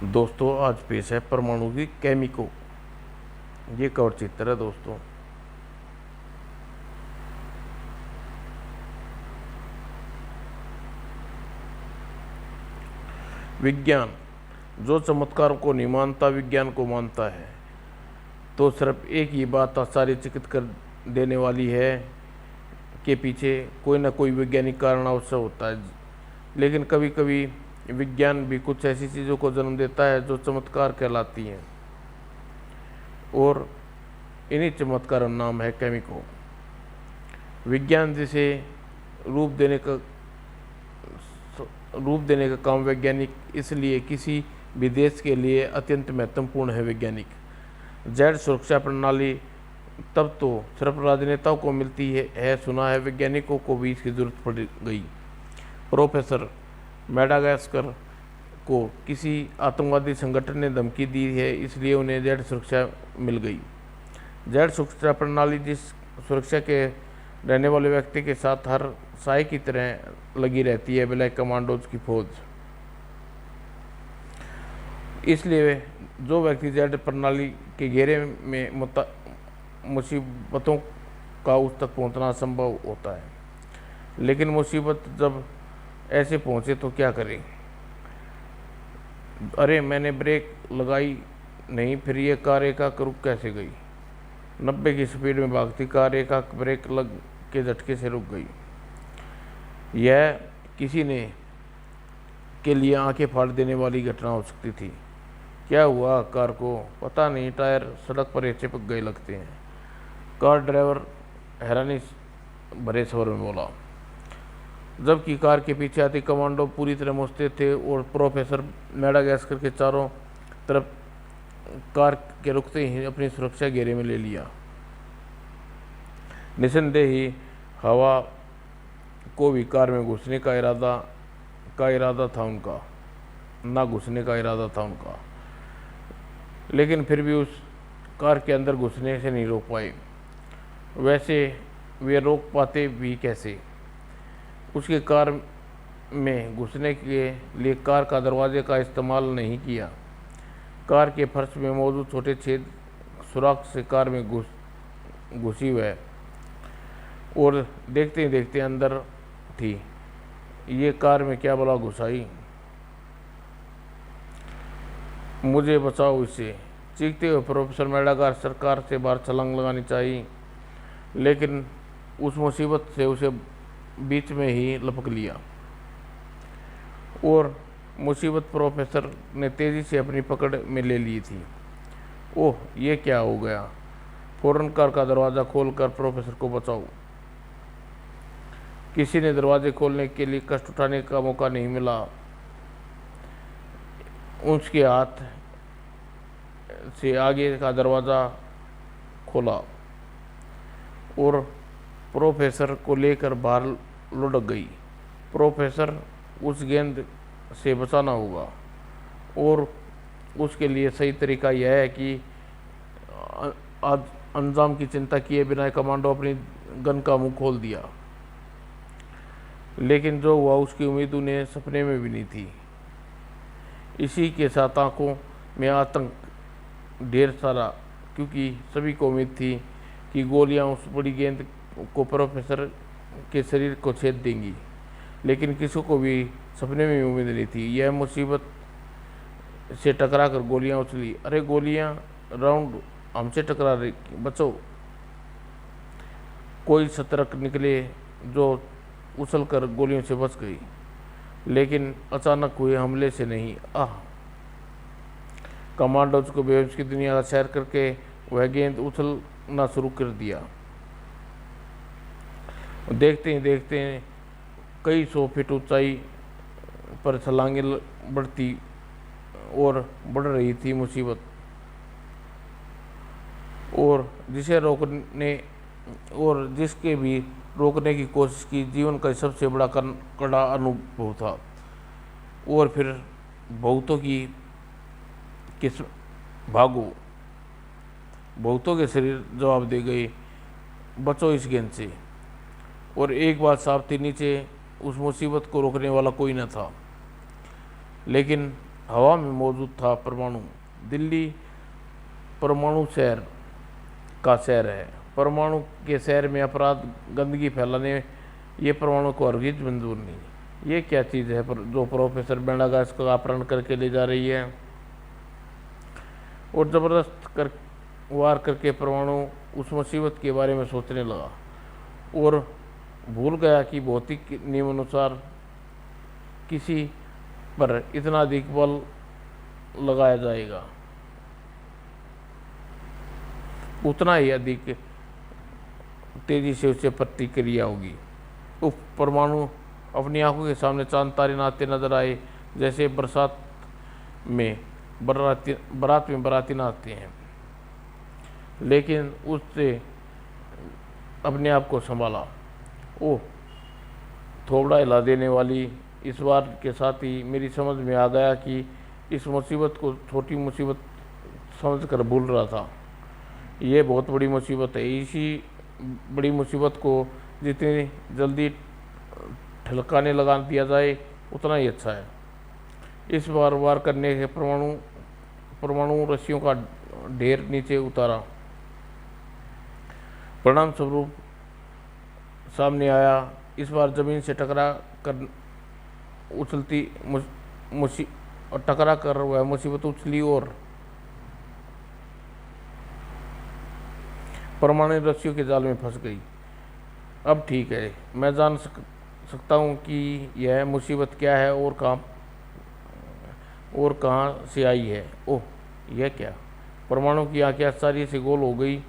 दोस्तों आज पेश है परमाणु की केमिको। ये कवर चित्र है दोस्तों। विज्ञान जो चमत्कारों को नहीं मानता विज्ञान को मानता है। तो सिर्फ एक ही बात आश्चर्यचकित कर देने वाली है कि पीछे कोई ना कोई वैज्ञानिक कारण अवश्य होता है। लेकिन कभी कभी विज्ञान भी कुछ ऐसी चीज़ों को जन्म देता है जो चमत्कार कहलाती हैं, और इन्हीं चमत्कारों का नाम है केमिको। विज्ञान जिसे रूप देने का काम वैज्ञानिक इसलिए किसी भी देश के लिए अत्यंत महत्वपूर्ण है। वैज्ञानिक जेड सुरक्षा प्रणाली तब तो सिर्फ राजनेताओं को मिलती है सुना है वैज्ञानिकों को भी इसकी जरूरत पड़ गई। प्रोफेसर मेडागास्कर को किसी आतंकवादी संगठन ने धमकी दी है, इसलिए उन्हें जेड सुरक्षा मिल गई। जेड सुरक्षा प्रणाली जिस सुरक्षा के रहने वाले व्यक्ति के साथ हर साय की तरह लगी रहती है, ब्लैक कमांडोज की फौज। इसलिए जो व्यक्ति जेड प्रणाली के घेरे में मुसीबतों का उस तक पहुंचना संभव होता है। लेकिन मुसीबत जब ऐसे पहुंचे तो क्या करें? अरे मैंने ब्रेक लगाई नहीं, फिर ये कार एकाएक रुक कैसे गई? 90 की स्पीड में भागती कार एकाएक ब्रेक लग के झटके से रुक गई। यह किसी ने के लिए आंखें फाड़ देने वाली घटना हो सकती थी। क्या हुआ कार को? पता नहीं, टायर सड़क पर ही चिपक गए लगते हैं। कार ड्राइवर हैरानी भरे स्वर में बोला, जबकि कार के पीछे आती कमांडो पूरी तरह मुस्तैद थे और प्रोफेसर मेडागास्कर के चारों तरफ कार के रुकते ही अपनी सुरक्षा घेरे में ले लिया। निसंदेह ही हवा को भी कार में घुसने का इरादा था उनका, ना घुसने का इरादा था उनका। लेकिन फिर भी उस कार के अंदर घुसने से नहीं रोक पाए। वैसे वे रोक पाते भी कैसे? उसके कार में घुसने के लिए कार का दरवाजे का इस्तेमाल नहीं किया। कार के फर्श में मौजूद छोटे छेद सुराख से कार में घुसी हुए और देखते ही देखते अंदर थी। ये कार में क्या भला घुसाई? मुझे बचाओ इससे! चीखते हुए प्रोफेसर मेडागास्कर सरकार से बाहर छलांग लगानी चाहिए, लेकिन उस मुसीबत से उसे बीच में ही लपक लिया और मुसीबत प्रोफेसर ने तेजी से अपनी पकड़ में ले ली थी। ओह, ये क्या हो गया? फौरन कार का दरवाज़ा खोलकर प्रोफेसर को बचाओ। किसी ने दरवाजे खोलने के लिए कष्ट उठाने का मौका नहीं मिला। उसके हाथ से आगे का दरवाज़ा खोला और प्रोफेसर को लेकर बाहर लुढ़क गई। प्रोफेसर उस गेंद से बचाना होगा, और उसके लिए सही तरीका यह है कि आज अंजाम की चिंता किए बिना कमांडो अपनी गन का मुंह खोल दिया। लेकिन जो हुआ उसकी उम्मीद उन्हें सपने में भी नहीं थी। इसी के साथ आंखों में आतंक ढेर सारा, क्योंकि सभी को उम्मीद थी कि गोलियां उस बड़ी गेंद को प्रोफेसर के शरीर को छेद देंगी। लेकिन किसी को भी सपने में उम्मीद नहीं थी। यह मुसीबत से टकरा कर गोलियां उछली। अरे गोलियां राउंड हमसे टकरा रही, बचो! कोई सतर्क निकले जो उछल कर गोलियों से बच गई, लेकिन अचानक हुए हमले से नहीं। कमांडोज को बेहोश की दुनिया का सैर करके वह गेंद उछलना शुरू कर दिया। देखते ही देखते कई 100 फीट ऊंचाई पर छलांगें बढ़ती और बढ़ रही थी मुसीबत, और जिसके भी रोकने की कोशिश की जीवन का सबसे बड़ा कड़ा अनुभव था। और फिर बहुतों की बहुतों के शरीर जवाब दे गए, बचो इस गेंद से। और एक बात साफ थी, नीचे उस मुसीबत को रोकने वाला कोई न था। लेकिन हवा में मौजूद था परमाणु। दिल्ली परमाणु शहर का शहर है। परमाणु के शहर में अपराध, गंदगी फैलाने ये परमाणु को हरगिज मंजूर नहीं। ये क्या चीज़ है जो प्रोफेसर मेंडागास का अपहरण करके ले जा रही है और ज़बरदस्त कर वार करके परमाणु उस मुसीबत के बारे में सोचने लगा और भूल गया कि भौतिक नियमानुसार किसी पर इतना अधिक बल लगाया जाएगा, उतना ही अधिक तेजी से उससे प्रतिक्रिया होगी। उफ, परमाणु अपनी आंखों के सामने चांद तारे नाचते नजर आए, जैसे बारात में बराती नाचते हैं। लेकिन उससे अपने आप को संभाला। ओह, थोबड़ा हिला देने वाली इस बार के साथ ही मेरी समझ में आ गया कि इस मुसीबत को छोटी मुसीबत समझकर भूल रहा था। ये बहुत बड़ी मुसीबत है। इसी बड़ी मुसीबत को जितनी जल्दी ठिलकाने लगा दिया जाए उतना ही अच्छा है। इस बार वार करने के परमाणु रस्सियों का ढेर नीचे उतारा। परिणाम स्वरूप सामने आया। इस बार जमीन से टकरा कर वह मुसीबत उछली और परमाणु रस्सियों के जाल में फंस गई। अब ठीक है, मैं जान सकता हूँ कि यह मुसीबत क्या है और कहाँ से आई है। ओह, यह क्या! परमाणु की आंखें आश्चर्य से गोल हो गई।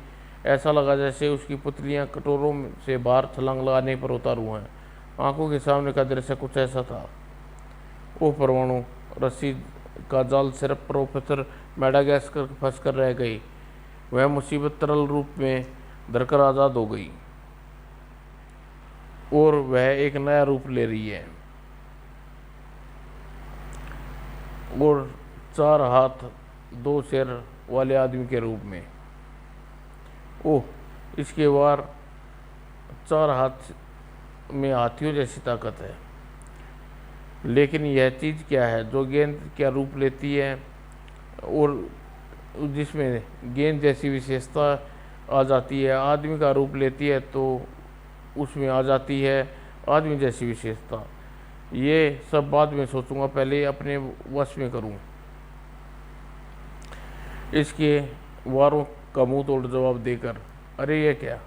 ऐसा लगा जैसे उसकी पुतलियाँ कटोरों से बाहर छलांग लगाने पर उतारू हैं। आंखों के सामने का दृश्य कुछ ऐसा था। ओह, परमाणु रस्सी का जाल सिर्फ प्रोफेसर मेडागास्कर फंस कर रह गई। वह मुसीबत तरल रूप में धरकर आज़ाद हो गई और वह एक नया रूप ले रही है और 4 हाथ 2 सिर वाले आदमी के रूप में। ओह, इसके वार 4 हाथ में हाथियों जैसी ताकत है। लेकिन यह चीज़ क्या है जो गेंद क्या रूप लेती है और जिसमें गेंद जैसी विशेषता आ जाती है, आदमी का रूप लेती है तो उसमें आ जाती है आदमी जैसी विशेषता। ये सब बाद में सोचूंगा, पहले अपने वश में करूं। इसके वारों का मुंह तोड़ जवाब देकर, अरे ये क्या!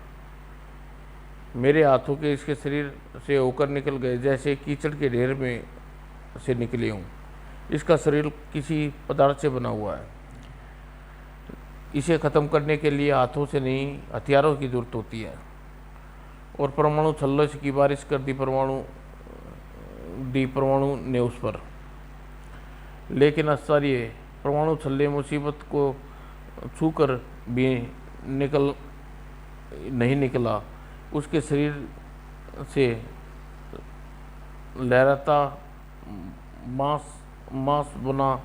मेरे हाथों के इसके शरीर से होकर निकल गए जैसे कीचड़ के ढेर में से निकले हूँ। इसका शरीर किसी पदार्थ से बना हुआ है। इसे ख़त्म करने के लिए हाथों से नहीं, हथियारों की ज़रूरत होती है। और परमाणु छल्लों की बारिश कर दी परमाणु ने उस पर। लेकिन आश्चर्य, परमाणु छल्ले मुसीबत को छूकर भी नहीं निकला। उसके शरीर से लहराता मांस बना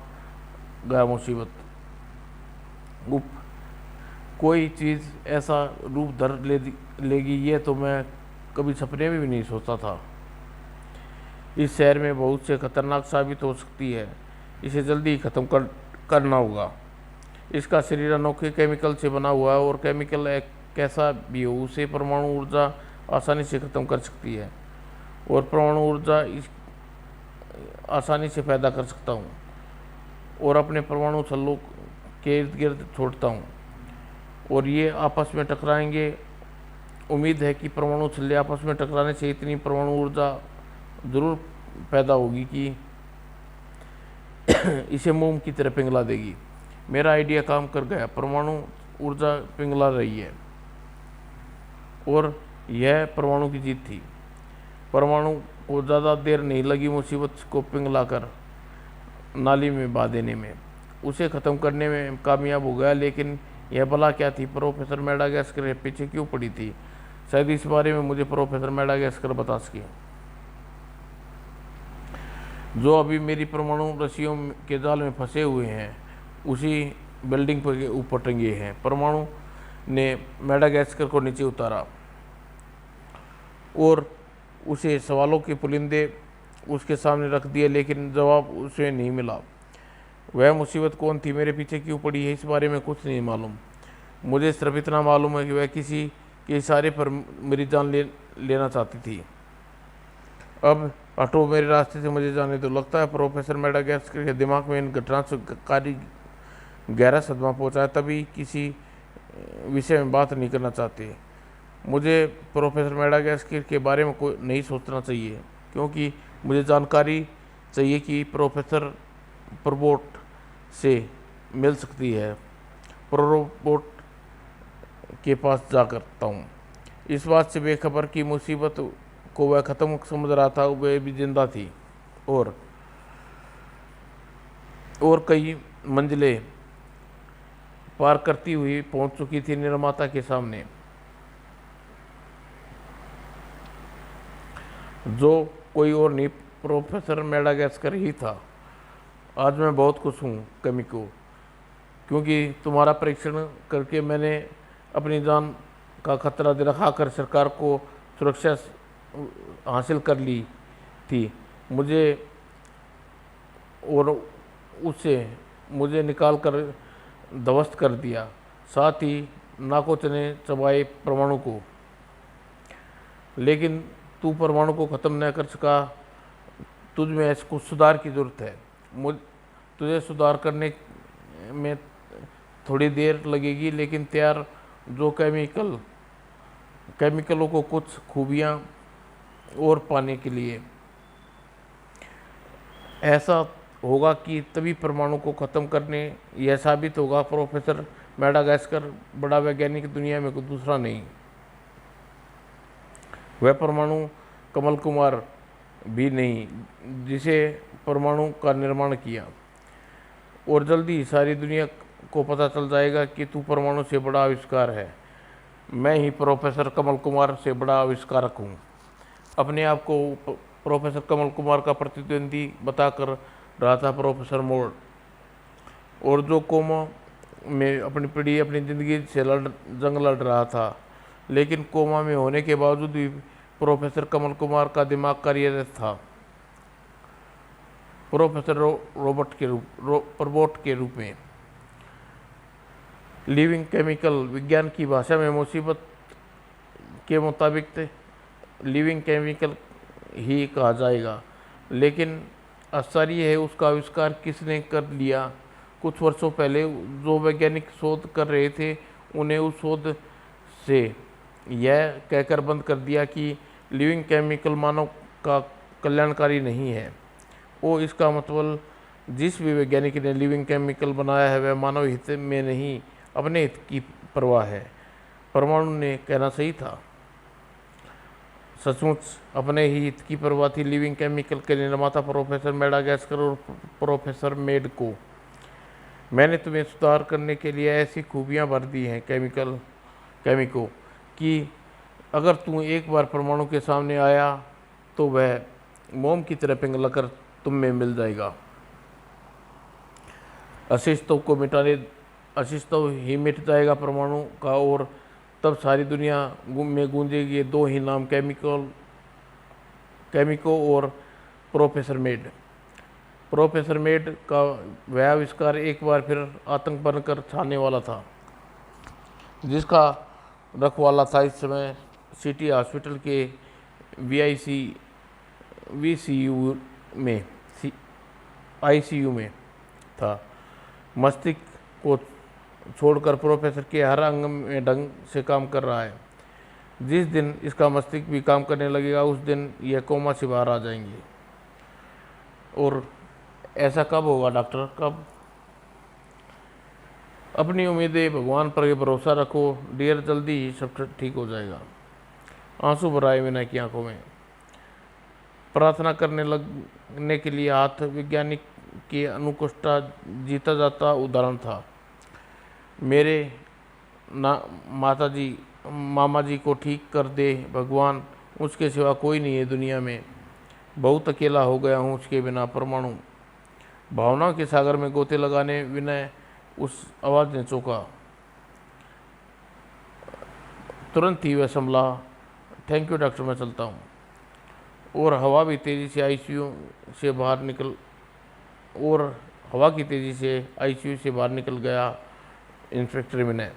गया मुसीबत। कोई चीज़ ऐसा रूप धर लेगी, ये तो मैं कभी सपने में भी नहीं सोचा था। इस शहर में बहुत से खतरनाक साबित हो सकती है। इसे जल्दी ही ख़त्म करना होगा। इसका शरीर अनोखे केमिकल से बना हुआ है और केमिकल एक कैसा भी हो उसे परमाणु ऊर्जा आसानी से ख़त्म कर सकती है और परमाणु ऊर्जा आसानी से पैदा कर सकता हूँ और अपने परमाणु छल्लों के इर्द गिर्द छोड़ता हूँ और ये आपस में टकराएंगे। उम्मीद है कि परमाणु छल्ले आपस में टकराने से इतनी परमाणु ऊर्जा ज़रूर पैदा होगी कि इसे मोम की तरह पिघला देगी। मेरा आइडिया काम कर गया। परमाणु ऊर्जा पिघला रही है और यह परमाणु की जीत थी। परमाणु को ज़्यादा देर नहीं लगी मुसीबत को पिघलाकर नाली में बहा देने में। उसे ख़त्म करने में कामयाब हो गया। लेकिन यह भला क्या थी? प्रोफेसर मेडागास्कर के पीछे क्यों पड़ी थी? शायद इस बारे में मुझे प्रोफेसर मेडागास्कर बता सके, जो अभी मेरी परमाणु रस्सियों के जाल में फंसे हुए हैं, उसी बिल्डिंग पर ऊपर टंगे हैं। परमाणु ने मेडागास्कर को नीचे उतारा और उसे सवालों के पुलिंदे उसके सामने रख दिए, लेकिन जवाब उसे नहीं मिला। वह मुसीबत कौन थी, मेरे पीछे क्यों पड़ी है, इस बारे में कुछ नहीं मालूम। मुझे सिर्फ इतना मालूम है कि वह किसी के इशारे पर मेरी जान लेना चाहती थी। अब हटो मेरे रास्ते से, मुझे जाने दो। लगता है प्रोफेसर मेडागास्कर के दिमाग में इन घटना से गहरा सदमा पहुंचा है, तभी किसी विषय में बात नहीं करना चाहते। मुझे प्रोफेसर मेडागास्कर के बारे में कोई नहीं सोचना चाहिए, क्योंकि मुझे जानकारी चाहिए कि प्रोफेसर प्रोबोट से मिल सकती है। प्रोबोट के पास जा करता हूँ। इस बात से बेखबर कि मुसीबत को वह ख़त्म समझ रहा था, वह भी जिंदा थी और कई मंजिलें पार करती हुई पहुंच चुकी थी निर्माता के सामने, जो कोई और नहीं प्रोफेसर मेडागास्कर ही था। आज मैं बहुत खुश हूँ केमिको, क्योंकि तुम्हारा परीक्षण करके मैंने अपनी जान का खतरा दिखाकर सरकार को सुरक्षा हासिल कर ली थी। मुझे और उससे मुझे निकाल कर ध्वस्त कर दिया, साथ ही नाकों चने चबाए परमाणु को। लेकिन तू परमाणु को ख़त्म न कर सका। तुझ में ऐसे कुछ सुधार की ज़रूरत है। तुझे सुधार करने में थोड़ी देर लगेगी, लेकिन तैयार जो केमिकलों को कुछ खूबियाँ और पाने के लिए ऐसा होगा कि तभी परमाणु को ख़त्म करने यह साबित होगा प्रोफेसर मेडागास्कर बड़ा वैज्ञानिक दुनिया में कोई दूसरा नहीं। वह परमाणु कमल कुमार भी नहीं जिसे परमाणु का निर्माण किया, और जल्दी ही सारी दुनिया को पता चल जाएगा कि तू परमाणु से बड़ा आविष्कार है। मैं ही प्रोफेसर कमल कुमार से बड़ा आविष्कारक हूँ। अपने आप को प्रोफेसर कमल कुमार का प्रतिद्वंदी बताकर रहा था प्रोफेसर मोड़, और जो कोमा में अपनी ज़िंदगी से जंग लड़ रहा था, लेकिन कोमा में होने के बावजूद भी प्रोफेसर कमल कुमार का दिमाग कार्यरत था। प्रोफेसर रोबोट के रूप में। लिविंग केमिकल विज्ञान की भाषा में मुसीबत के मुताबिक लिविंग केमिकल ही कहा जाएगा, लेकिन आश्चर्य है उसका आविष्कार किसने कर लिया। कुछ वर्षों पहले जो वैज्ञानिक शोध कर रहे थे, उन्हें उस शोध से यह कहकर बंद कर दिया कि लिविंग केमिकल मानव का कल्याणकारी नहीं है। वो इसका मतलब जिस भी वैज्ञानिक ने लिविंग केमिकल बनाया है वह मानव हित में नहीं, अपने हित की परवाह है। परमाणु ने कहना सही था, सचमुच अपने ही हित की परवाह थी। लिविंग केमिकल के निर्माता प्रोफेसर मेडागास्कर और प्रोफेसर मेड को मैंने तुम्हें सुधार करने के लिए ऐसी खूबियाँ भर दी हैं केमिको कि अगर तू एक बार परमाणु के सामने आया तो वह मोम की तरह पिघल कर तुम में मिल जाएगा। अस्तित्व ही मिट जाएगा परमाणु का, और तब सारी दुनिया में गूंजेगी ये दो ही नाम, केमिको और प्रोफेसर मेड। प्रोफेसर मेड का वह आविष्कार एक बार फिर आतंक बनकर छाने वाला था, जिसका रखवाला था इस समय सिटी हॉस्पिटल के आईसीयू में था। मस्तिष्क को छोड़कर प्रोफेसर के हर अंग में ढंग से काम कर रहा है। जिस दिन इसका मस्तिष्क भी काम करने लगेगा, उस दिन यह कोमा से बाहर आ जाएंगे। और ऐसा कब होगा डॉक्टर, कब? अपनी उम्मीदें भगवान पर भरोसा रखो डियर, जल्दी ही सब ठीक हो जाएगा। आंसू भराए विनय की आंखों में। प्रार्थना करने लगने के लिए हाथ वैज्ञानिक की अनुकूलता जीता जाता उदाहरण था। मेरे मामा जी को ठीक कर दे भगवान, उसके सिवा कोई नहीं है दुनिया में। बहुत अकेला हो गया हूँ उसके बिना। परमाणु भावनाओं के सागर में गोते लगाने विनय उस आवाज़ ने चौंका। तुरंत ही वह संभला। थैंक यू डॉक्टर, मैं चलता हूँ। और हवा भी तेज़ी से आईसीयू से बाहर निकल और हवा की तेज़ी से आईसीयू से बाहर निकल गया इंस्पेक्टर विनय।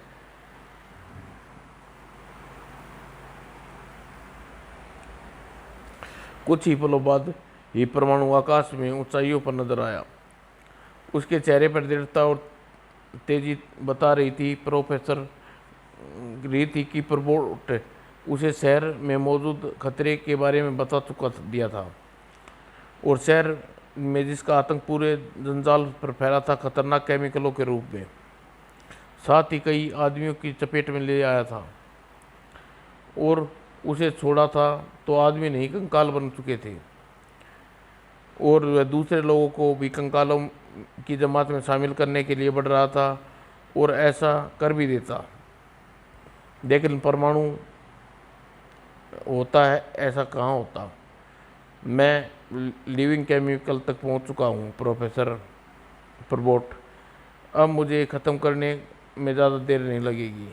कुछ ही पलों बाद ही परमाणु आकाश में ऊंचाइयों पर नजर आया। उसके चेहरे पर दृढ़ता और तेजी बता रही थी प्रोफेसर रीति की प्रबोट उसे शहर में मौजूद खतरे के बारे में बता चुका दिया था, और शहर में जिसका आतंक पूरे जंजाल पर फैला था खतरनाक केमिकलों के रूप में, साथ ही कई आदमियों की चपेट में ले आया था। और उसे छोड़ा था तो आदमी नहीं कंकाल बन चुके थे, और वह दूसरे लोगों को भी कंकालों की जमात में शामिल करने के लिए बढ़ रहा था, और ऐसा कर भी देता। लेकिन परमाणु होता है, ऐसा कहाँ होता। मैं लिविंग केमिकल तक पहुंच चुका हूं प्रोफेसर प्रबोट। अब मुझे ख़त्म करने में ज़्यादा देर नहीं लगेगी।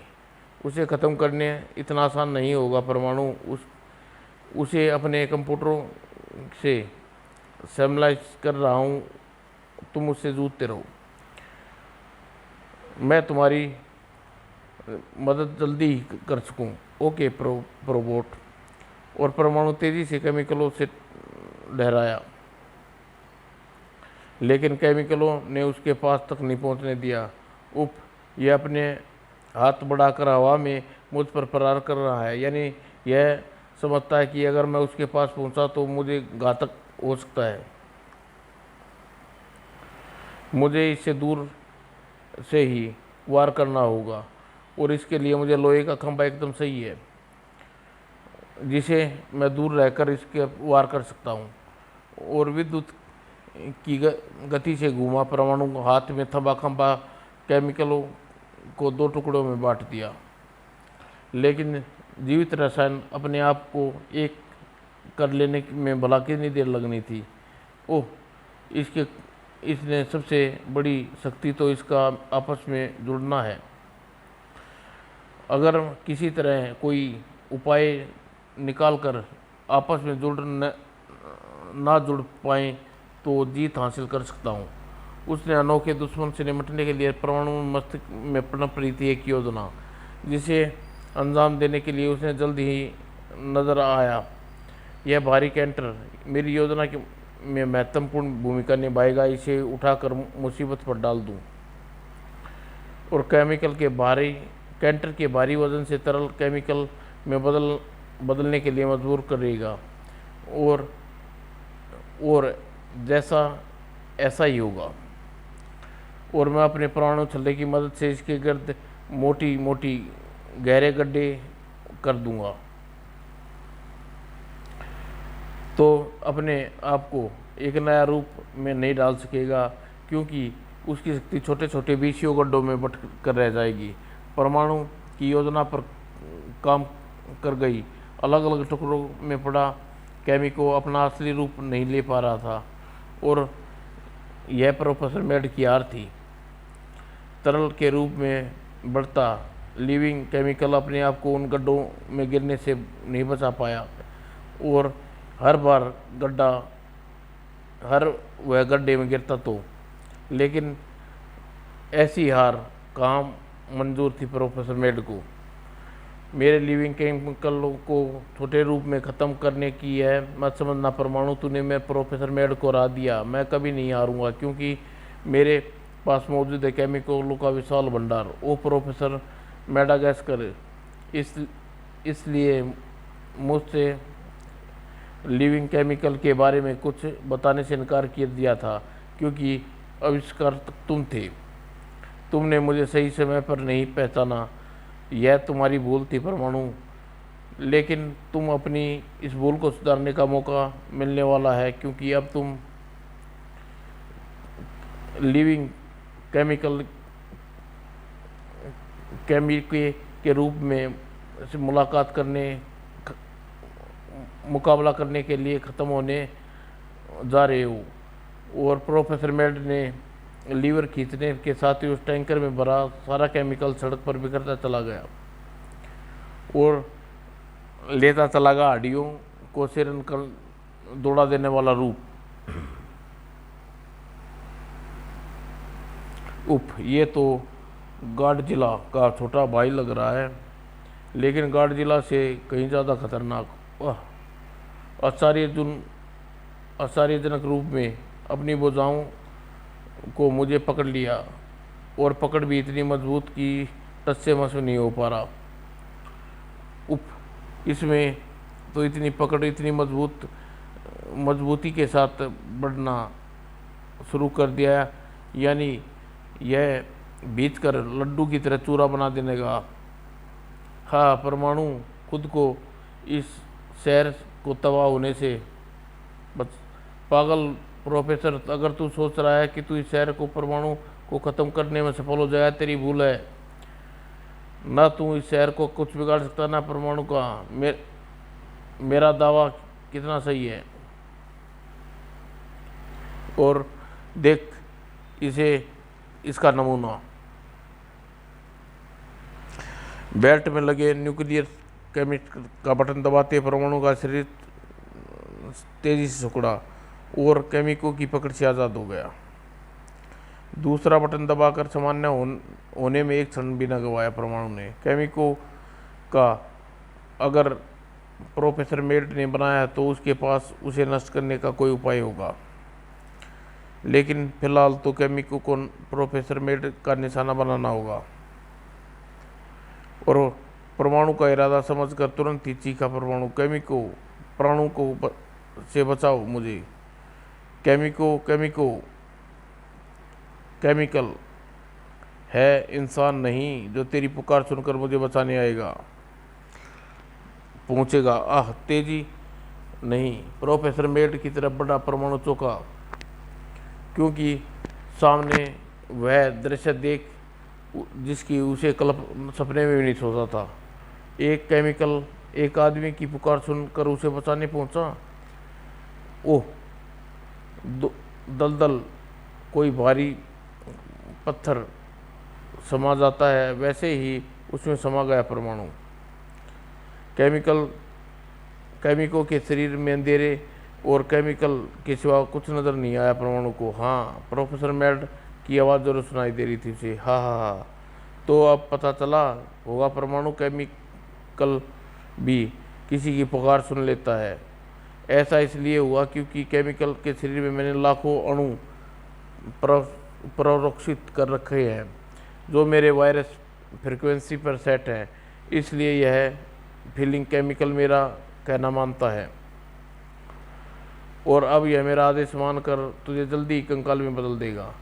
उसे ख़त्म करने इतना आसान नहीं होगा। परमाणु उसे अपने कंप्यूटरों से सेमलाइज कर रहा हूँ, तुम उससे जूझते रहो। मैं तुम्हारी मदद जल्दी ही कर सकूँ। ओके प्रोबोट। और परमाणु तेज़ी से केमिकलों से लहराया, लेकिन केमिकलों ने उसके पास तक नहीं पहुंचने दिया। उप, यह अपने हाथ बढ़ाकर हवा में मुझ पर प्रहार कर रहा है, यानी यह समझता है कि अगर मैं उसके पास पहुंचा तो मुझे घातक हो सकता है। मुझे इससे दूर से ही वार करना होगा, और इसके लिए मुझे लोहे का खंभा एकदम सही है जिसे मैं दूर रहकर इसके वार कर सकता हूँ। और विद्युत की गति से घूमा परमाणु हाथ में थमा खंभा केमिकलों को दो टुकड़ों में बांट दिया। लेकिन जीवित रसायन अपने आप को एक कर लेने में भला कितनी देर लगनी थी। ओह, इसने सबसे बड़ी शक्ति तो इसका आपस में जुड़ना है। अगर किसी तरह कोई उपाय निकाल कर आपस में ना जुड़ पाए तो जीत हासिल कर सकता हूँ। उसने अनोखे दुश्मन से निपटने के लिए परमाणु मस्तिष्क में पनप रही थी एक योजना, जिसे अंजाम देने के लिए उसने जल्द ही नजर आया। यह भारी कैंटर मेरी योजना में महत्वपूर्ण भूमिका निभाएगा। इसे उठाकर मुसीबत पर डाल दूं और कैंटर के भारी वजन से तरल केमिकल में बदलने के लिए मजबूर करेगा। और जैसा ऐसा ही होगा। और मैं अपने परमाणु छल्ले की मदद से इसके गर्द मोटी मोटी गहरे गड्ढे कर दूंगा, तो अपने आप को एक नया रूप में नहीं डाल सकेगा, क्योंकि उसकी शक्ति छोटे छोटे बीसियों गड्ढों में बट कर रह जाएगी। परमाणु की योजना पर काम कर गई। अलग अलग टुकड़ों में पड़ा केमिको अपना असली रूप नहीं ले पा रहा था, और यह प्रोफेसर मेड की हार थी। तरल के रूप में बढ़ता लिविंग केमिकल अपने आप को उन गड्ढों में गिरने से नहीं बचा पाया, और हर बार वह गड्ढे में गिरता तो। लेकिन ऐसी हार कहाँ मंजूर थी प्रोफेसर मेड को। मेरे लिविंग केमिकलों को छोटे रूप में ख़त्म करने की है मत समझना परमाणु। तूने मैं प्रोफेसर मेड को हरा दिया। मैं कभी नहीं हारूंगा, क्योंकि मेरे पास मौजूद है केमिकलों का विशाल भंडार। ओ प्रोफेसर मेडागास्कर, इसलिए मुझसे लिविंग केमिकल के बारे में कुछ बताने से इनकार कर दिया था, क्योंकि आविष्कार तुम थे। तुमने मुझे सही समय पर नहीं पहचाना। यह तुम्हारी भूल थी परमाणु, लेकिन तुम अपनी इस भूल को सुधारने का मौका मिलने वाला है, क्योंकि अब तुम लिविंग केमिकल के रूप में मुकाबला करने के लिए ख़त्म होने जा रहे हो। और प्रोफेसर मेड ने लीवर खींचने के साथ ही उस टैंकर में भरा सारा केमिकल सड़क पर बिखरता चला गया और लेता चला गया हड्डियों को सिरन कर दौड़ा देने वाला रूप। उफ, ये तो गाडजिला का छोटा भाई लग रहा है, लेकिन गाडजिला से कहीं ज़्यादा खतरनाक। वाह, आश्चर्यजन आश्चर्यजनक रूप में अपनी भुजाओं को मुझे पकड़ लिया, और पकड़ भी इतनी मजबूत कि टस से मस नहीं हो पा रहा। उफ, इसमें तो इतनी पकड़, इतनी मजबूती के साथ बढ़ना शुरू कर दिया, यानी यह भींच कर लड्डू की तरह चूरा बना देने का। हाँ, परमाणु खुद को इस शहर को तबाह होने से बच। पागल प्रोफेसर, अगर तू सोच रहा है कि तू इस शहर को, परमाणु को ख़त्म करने में सफल हो जाएगा, तेरी भूल है। ना तू इस शहर को कुछ बिगाड़ सकता, ना परमाणु का। मेरा दावा कितना सही है। और देख इसका नमूना। बेल्ट में लगे न्यूक्लियर केमिकल का बटन दबाते परमाणु का शरीर तेजी से सिकुड़ा और केमिको की पकड़ से आज़ाद हो गया। दूसरा बटन दबाकर सामान्य होने में एक क्षण भी न गवाया परमाणु ने। केमिको का अगर प्रोफेसर मेड ने बनाया तो उसके पास उसे नष्ट करने का कोई उपाय होगा, लेकिन फिलहाल तो केमिको को प्रोफेसर मेड का निशाना बनाना होगा। और परमाणु का इरादा समझकर तुरंत ही चीखा परमाणु, केमिको, प्राणों को से बचाओ मुझे। केमिकल है इंसान नहीं जो तेरी पुकार सुनकर मुझे बचाने आएगा, पहुंचेगा। आह, तेजी नहीं। प्रोफेसर मेड की तरफ बड़ा परमाणु चौंका, क्योंकि सामने वह दृश्य देख जिसकी उसे सपने में भी नहीं सोचा था। एक केमिकल एक आदमी की पुकार सुनकर उसे बचाने पहुंचा। ओह, दलदल कोई भारी पत्थर समा जाता है, वैसे ही उसमें समा गया परमाणु। केमिको के शरीर में अंधेरे और केमिकल के सिवा कुछ नज़र नहीं आया परमाणु को। हाँ, प्रोफेसर मेड की आवाज़ जरूर सुनाई दे रही थी उसे। हाँ हाँ हाँ, तो अब पता चला होगा परमाणु केमिकल भी किसी की पुकार सुन लेता है। ऐसा इसलिए हुआ क्योंकि केमिकल के शरीर में मैंने लाखों अणु प्ररोक्षित कर रखे हैं जो मेरे वायरस फ्रिक्वेंसी पर सेट हैं, इसलिए यह फीलिंग केमिकल मेरा कहना मानता है, और अब यह मेरा आदेश मानकर तुझे जल्दी कंकाल में बदल देगा।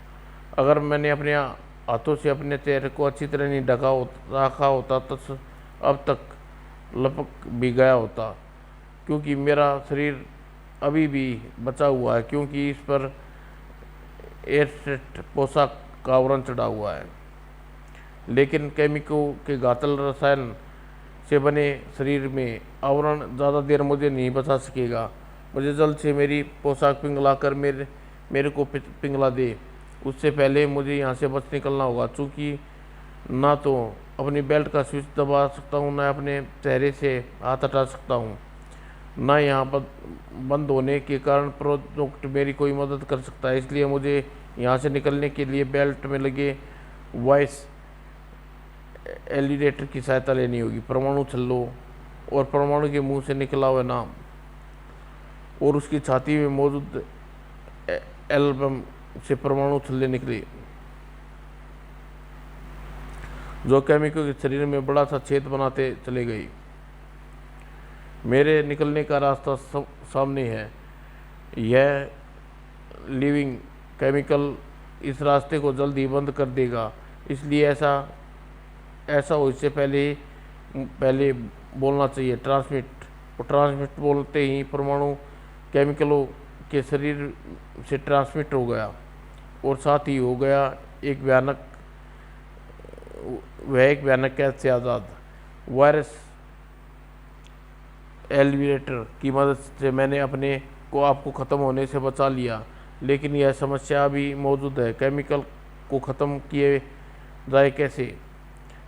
अगर मैंने अपने हाथों से अपने चेहरे को अच्छी तरह नहीं रखा होता तो अब तक लपक भी गया होता, क्योंकि मेरा शरीर अभी भी बचा हुआ है, क्योंकि इस पर एयरसेट पोशाक का आवरण चढ़ा हुआ है। लेकिन केमिको के घातक रसायन से बने शरीर में आवरण ज़्यादा देर मुझे नहीं बचा सकेगा। मुझे जल्द से मेरी पोशाक पिघला कर मेरे को पिघला दे। उससे पहले मुझे यहाँ से बच निकलना होगा, चूँकि ना तो अपनी बेल्ट का स्विच दबा सकता हूँ, ना अपने चेहरे से हाथ हटा सकता हूँ, ना यहाँ पर बंद होने के कारण प्रोजेक्ट मेरी कोई मदद कर सकता है। इसलिए मुझे यहाँ से निकलने के लिए बेल्ट में लगे वॉइस एलिडेटर की सहायता लेनी होगी। परमाणु छल्लो और परमाणु के मुंह से निकला हुआ नाम और उसकी छाती में मौजूद एल्बम से परमाणु छल्ले निकले, जो केमिको के शरीर में बड़ा सा छेद बनाते चले गए। मेरे निकलने का रास्ता सामने है। यह लिविंग केमिकल इस रास्ते को जल्द ही बंद कर देगा, इसलिए ऐसा हो इससे पहले बोलना चाहिए। ट्रांसमिट बोलते ही परमाणु केमिकलों के शरीर से ट्रांसमिट हो गया, और साथ ही हो गया एक भयानक कैद से आज़ाद। वायरस एलिवेटर की मदद से मैंने अपने को आपको ख़त्म होने से बचा लिया, लेकिन यह समस्या भी मौजूद है। केमिकल को ख़त्म किए जाए कैसे?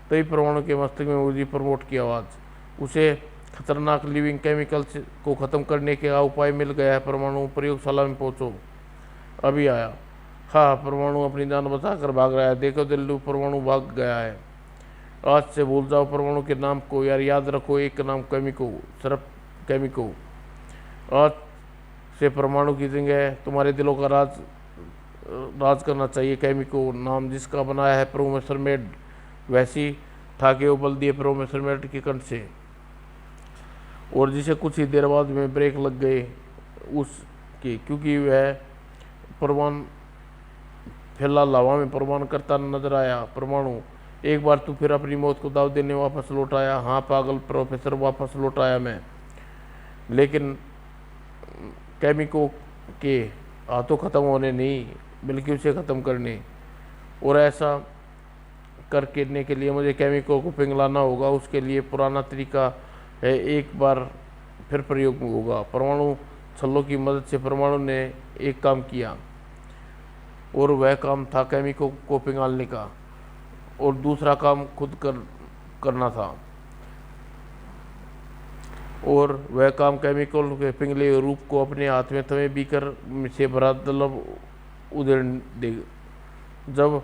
तभी परमाणु के मस्तिष्क में मुझे प्रमोट की आवाज़। उसे खतरनाक लिविंग केमिकल को ख़त्म करने का उपाय मिल गया है। परमाणु प्रयोगशाला में पहुंचो, अभी आया। हाँ, परमाणु अपनी जान बचाकर भाग रहा है। देखो दिल्लू, परमाणु भाग गया है। आज से भूल जाओ परमाणु के नाम को यार, याद रखो एक नाम केमिको, सिर्फ केमिको। आज से परमाणु की जगह तुम्हारे दिलों का राज करना चाहिए केमिको। नाम जिसका बनाया है प्रोफेसर मेड, वैसी था कि उबल दिए प्रोफेसर मेड के कंठ से, और जिसे कुछ ही देर बाद में ब्रेक लग गए उसके, क्योंकि वह परमाणु फैला लावा में परमाणु करता नजर आया। परमाणु, एक बार तू फिर अपनी मौत को दाव देने वापस लौट आया। हाँ पागल प्रोफेसर, वापस लौट आया मैं, लेकिन केमिको के हाथों ख़त्म होने नहीं, बल्कि उसे ख़त्म करने। और ऐसा करने के लिए मुझे केमिको को पिघलाना होगा। उसके लिए पुराना तरीका है, एक बार फिर प्रयोग होगा। परमाणु छल्लों की मदद से परमाणु ने एक काम किया, और वह काम था केमिको को पिघलाने का, और दूसरा काम खुद करना था। और वह काम केमिकल के पिघले हुए रूप को अपने हाथ में तवे बीकर से भरा दलब उधेड़ दे। जब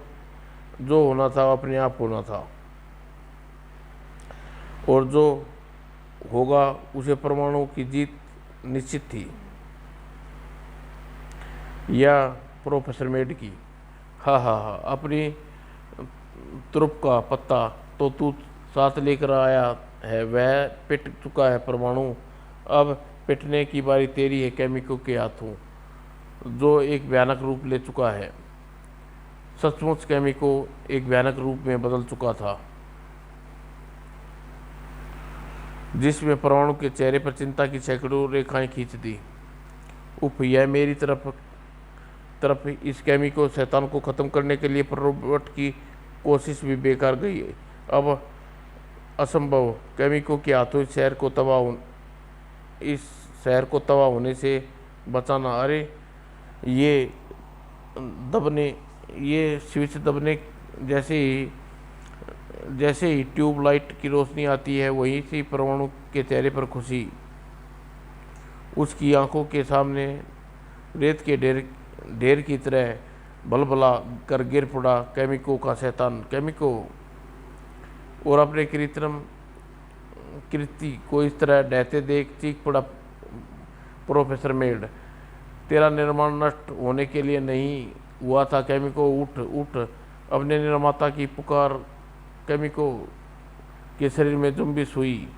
जो होना था अपने आप होना था, और जो होगा उसे परमाणु की जीत निश्चित थी, या प्रोफेसर मेड की। हाँ हाँ हाँ, अपनी तुरुप का पत्ता तो तू साथ लेकर आया है, वह पिट चुका है परमाणु। अब पिटने की बारी तेरी है केमिको के हाथों, जो एक भयानक रूप ले चुका है। सचमुच केमिको एक भयानक रूप में बदल चुका था, जिसमें परमाणु के चेहरे पर चिंता की सैकड़ों रेखाएं खींच दी। उफ, यह मेरी तरफ इस केमिको शैतान को ख़त्म करने के लिए रोबोट की कोशिश भी बेकार गई। अब असंभव, केमिको के हाथों इस शहर को तबाह होने से बचाना। अरे ये स्विच दबने जैसे ही ट्यूबलाइट की रोशनी आती है, वहीं से परमाणु के चेहरे पर खुशी उसकी आंखों के सामने रेत के ढेर की तरह भलभला कर गिर पड़ा। केमिको का शैतान केमिको, और अपने कृति को इस तरह ढहते देख चीख पड़ा प्रोफेसर मेड। तेरा निर्माण नष्ट होने के लिए नहीं हुआ था केमिको, उठ उठ। अपने निर्माता की पुकार। केमिको के शरीर में जुम्बिश हुई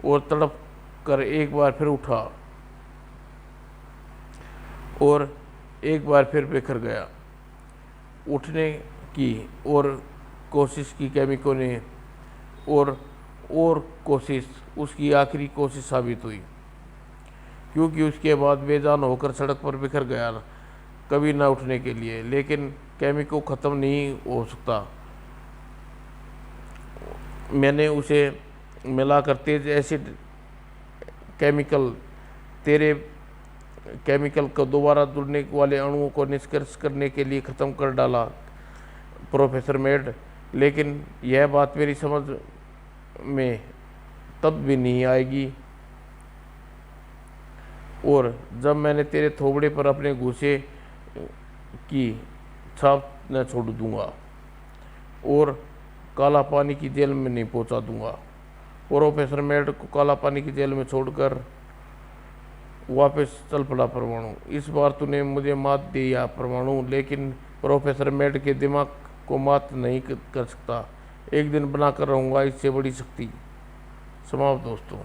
और तड़प कर एक बार फिर उठा, और एक बार फिर बिखर गया। उठने की और कोशिश की केमिको ने, और कोशिश उसकी आखिरी कोशिश साबित हुई, क्योंकि उसके बाद बेजान होकर सड़क पर बिखर गया, कभी ना उठने के लिए। लेकिन केमिको ख़त्म नहीं हो सकता। मैंने उसे मिलाकर तेज एसिड तेरे केमिकल को दोबारा जुड़ने वाले अणुओं को निष्कर्ष करने के लिए ख़त्म कर डाला प्रोफेसर मेड। लेकिन यह बात मेरी समझ में तब भी नहीं आएगी, और जब मैंने तेरे थोबड़े पर अपने घूसे की छाप न छोड़ दूंगा, और काला पानी की जेल में नहीं पहुंचा दूंगा। प्रोफेसर मेड को काला पानी की जेल में छोड़कर वापस चल पड़ा परमाणु। इस बार तूने मुझे मात दिया परमाणु, लेकिन प्रोफेसर मेड के दिमाग को मात नहीं कर सकता। एक दिन बनाकर रहूँगा इससे बड़ी शक्ति। समाप्त दोस्तों।